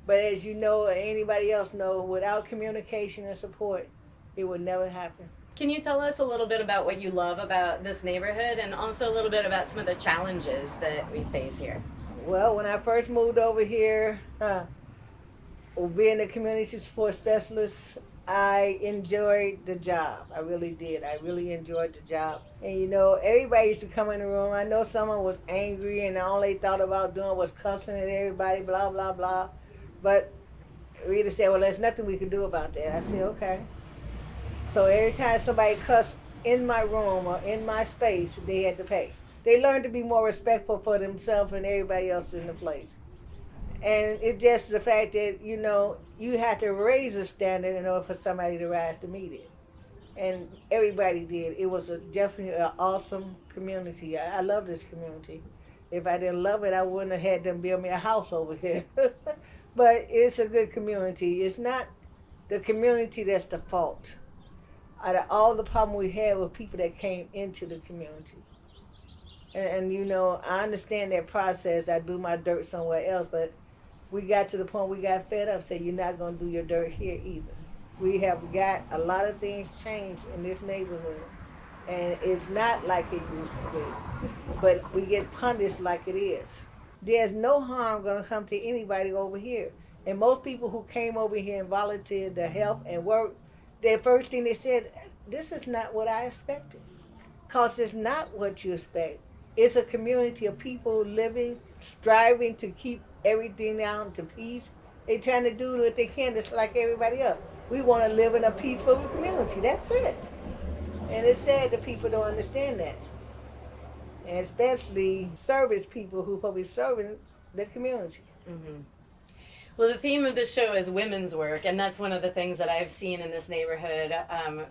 But as you know, or anybody else know, without communication and support, it would never happen. Can you tell us a little bit about what you love about this neighborhood and also a little bit about some of the challenges that we face here? Well, when I first moved over here, being a community support specialist, I enjoyed the job. I really did. I really enjoyed the job. And you know, everybody used to come in the room. I know someone was angry and all they thought about doing was cussing at everybody, blah, blah, blah. But Rita said, well, there's nothing we can do about that. I said, okay. So every time somebody cussed in my room or in my space, they had to pay. They learned to be more respectful for themselves and everybody else in the place. And it's just the fact that, you know, you have to raise a standard in order for somebody to rise to meet it. And everybody did. It was definitely an awesome community. I love this community. If I didn't love it, I wouldn't have had them build me a house over here. But it's a good community. It's not the community that's the fault. Out of all the problem we had with people that came into the community. And you know, I understand that process. I do my dirt somewhere else, but we got to the point we got fed up, say you're not going to do your dirt here either. We have got a lot of things changed in this neighborhood, and it's not like it used to be, but we get punished like it is. There's no harm going to come to anybody over here. And most people who came over here and volunteered to help and work, the first thing they said, this is not what I expected. Because it's not what you expect. It's a community of people living, striving to keep everything down to peace. They're trying to do what they can just like everybody else. We want to live in a peaceful community. That's it. And it's sad that people don't understand that. And especially service people who will be serving the community. Mm-hmm. Well, the theme of the show is women's work, and that's one of the things that I've seen in this neighborhood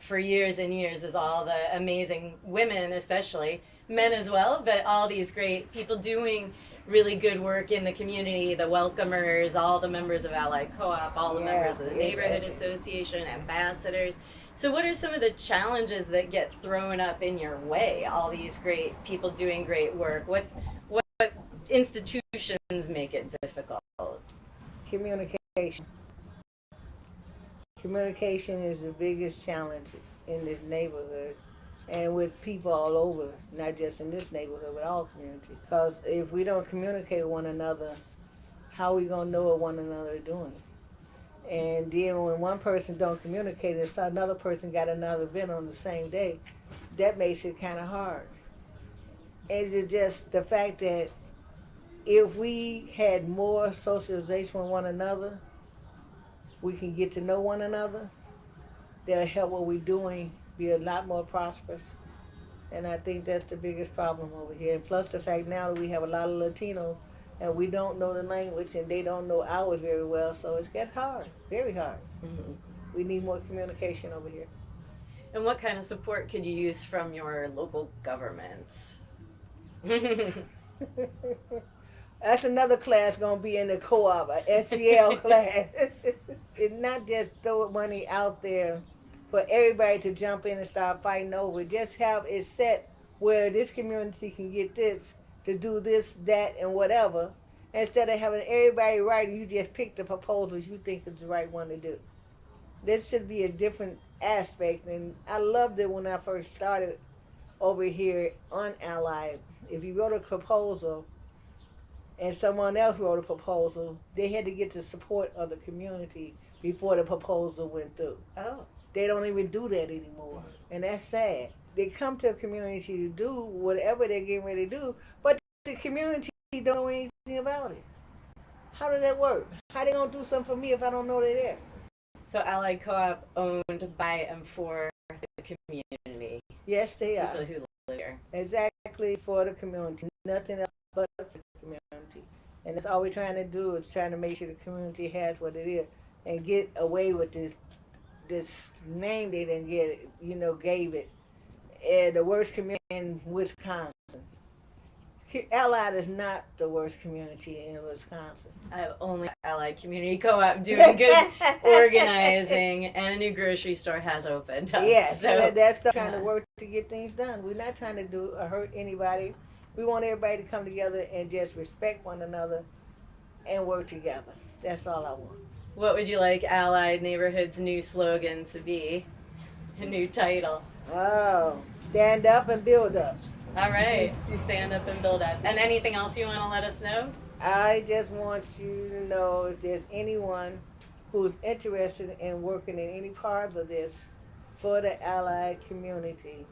for years and years is all the amazing women, especially men as well, but all these great people doing really good work in the community, the welcomers, all the members of Allied Co-op, all the members of the Neighborhood Association, ambassadors. So what are some of the challenges that get thrown up in your way, all these great people doing great work? What institutions make it difficult? Communication. Communication is the biggest challenge in this neighborhood and with people all over, not just in this neighborhood, but all communities. Because if we don't communicate with one another, how are we going to know what one another is doing? And then when one person don't communicate and so another person got another event on the same day, that makes it kind of hard. And it's just the fact that if we had more socialization with one another, we can get to know one another. That'll help what we're doing be a lot more prosperous. And I think that's the biggest problem over here. And plus the fact now that we have a lot of Latinos and we don't know the language and they don't know ours very well, so it's gets hard, very hard. Mm-hmm. We need more communication over here. And what kind of support could you use from your local governments? That's another class going to be in the co-op, a SCL class. It's not just throw money out there for everybody to jump in and start fighting over. Just have it set where this community can get this, to do this, that, and whatever. Instead of having everybody write, you just pick the proposals you think is the right one to do. This should be a different aspect. And I loved it when I first started over here on Allied. If you wrote a proposal, and someone else wrote a proposal, they had to get the support of the community before the proposal went through. Oh. They don't even do that anymore, and that's sad. They come to a community to do whatever they're getting ready to do, but the community don't know anything about it. How does that work? How they gonna do something for me if I don't know they're there? So Allied Co-op owned by and for the community. Yes, they are. People who live here. Exactly, for the community, nothing else but for the community. And that's all we're trying to do is trying to make sure the community has what it is and get away with this name they didn't get it, gave it. And the worst community in Wisconsin. Allied is not the worst community in Wisconsin. I have only Allied Community Co-op doing good organizing, and a new grocery store has opened up. Yes, so that's trying to work to get things done. We're not trying to do or hurt anybody. We want everybody to come together and just respect one another and work together. That's all I want. what would you like Allied Neighborhood's new slogan to be? A new title. Oh, stand up and build up. All right, stand up and build up. And anything else you want to let us know? I just want you to know if there's anyone who's interested in working in any part of this for the Allied community.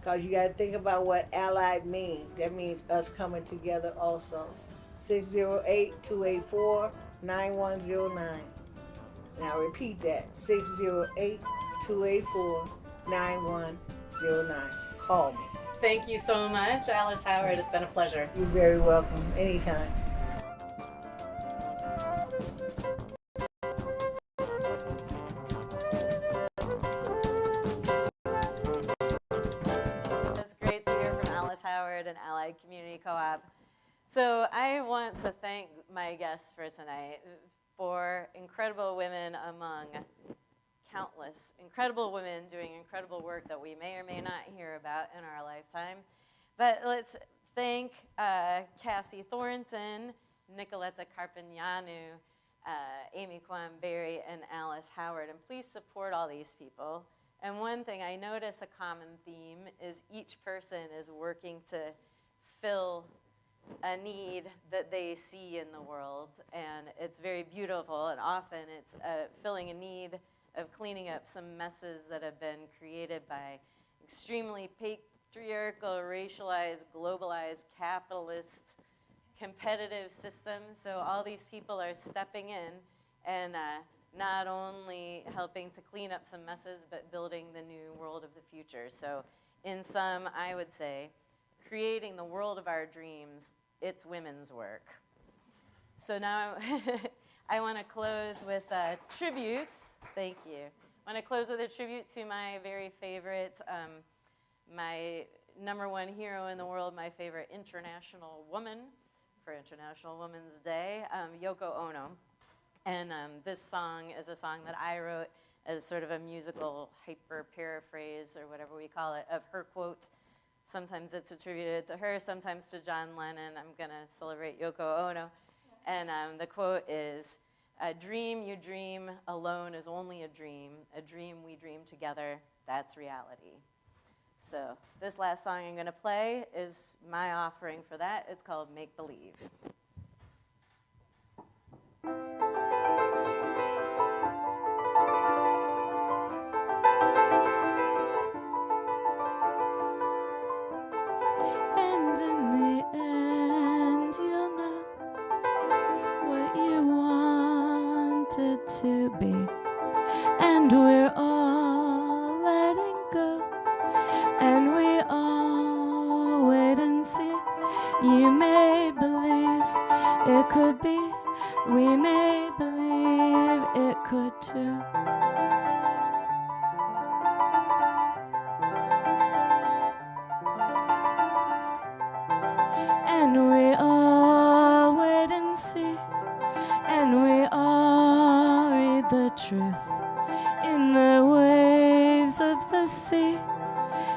Because you got to think about what Allied means. That means us coming together also. 608-284-9109. Now repeat that, 608-284-9109. Call me. Thank you so much, Alice Howard. It's been a pleasure. You're very welcome. Anytime. It's great to hear from Alice Howard and Allied Community Co-op. So I want to thank my guests for tonight, for incredible women among countless incredible women doing incredible work that we may or may not hear about in our lifetime. But let's thank Cassie Thornton, Nicoleta Carpintanu, Amy Kwan-Berry, and Alice Howard. And please support all these people. And one thing I notice a common theme is each person is working to fill a need that they see in the world. And it's very beautiful, and often it's filling a need of cleaning up some messes that have been created by extremely patriarchal, racialized, globalized, capitalist, competitive systems. So all these people are stepping in and not only helping to clean up some messes, but building the new world of the future. So in sum, I would say, creating the world of our dreams, it's women's work. So now I want to close with a tribute. Thank you. I want to close with a tribute to my very favorite, my #1 hero in the world, my favorite international woman for International Women's Day, Yoko Ono. And this song is a song that I wrote as sort of a musical hyper paraphrase or whatever we call it of her quote. Sometimes it's attributed to her, sometimes to John Lennon. I'm going to celebrate Yoko Ono. And the quote is, "A dream you dream alone is only a dream. A dream we dream together, that's reality." So this last song I'm going to play is my offering for that. It's called Make Believe. And in the end, you'll know what you wanted to be. And we're all letting go. And we all wait and see. You may believe it could be. We may believe it could too. And we all wait and see, and we all read the truth in the waves of the sea,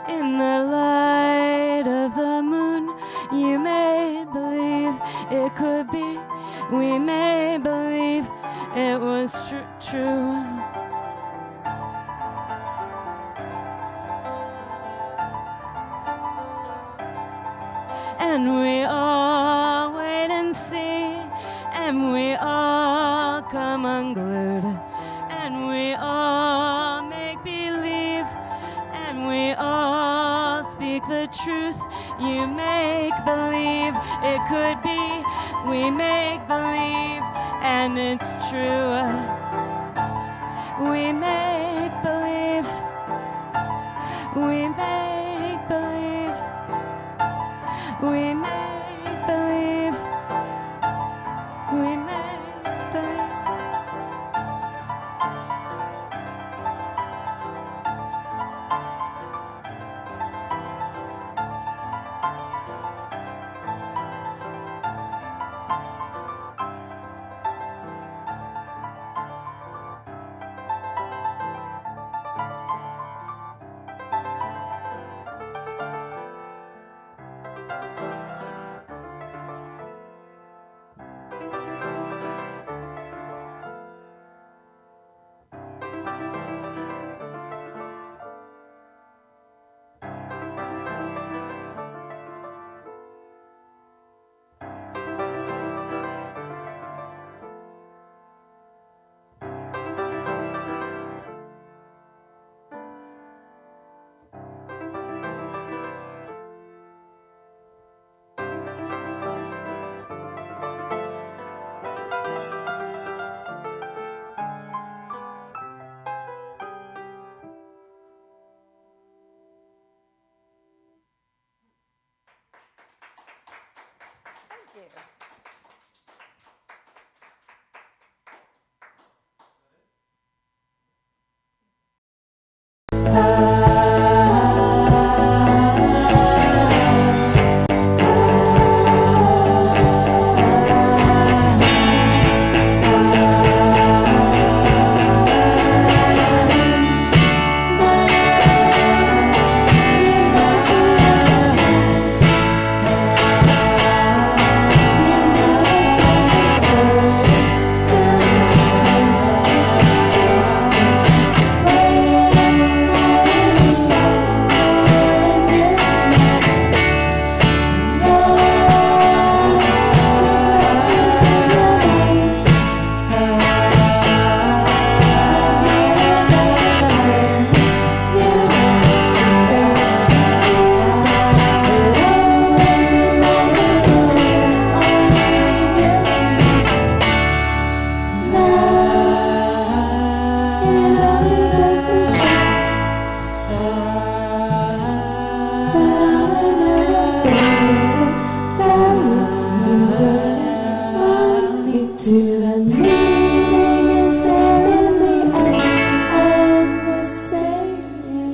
in the light of the moon. You may believe it could be, we may believe it was true. And we all wait and see, and we all come unglued, and we all make believe, and we all speak the truth. You make believe it could be, we make believe, and it's true. We make believe, we make believe. We may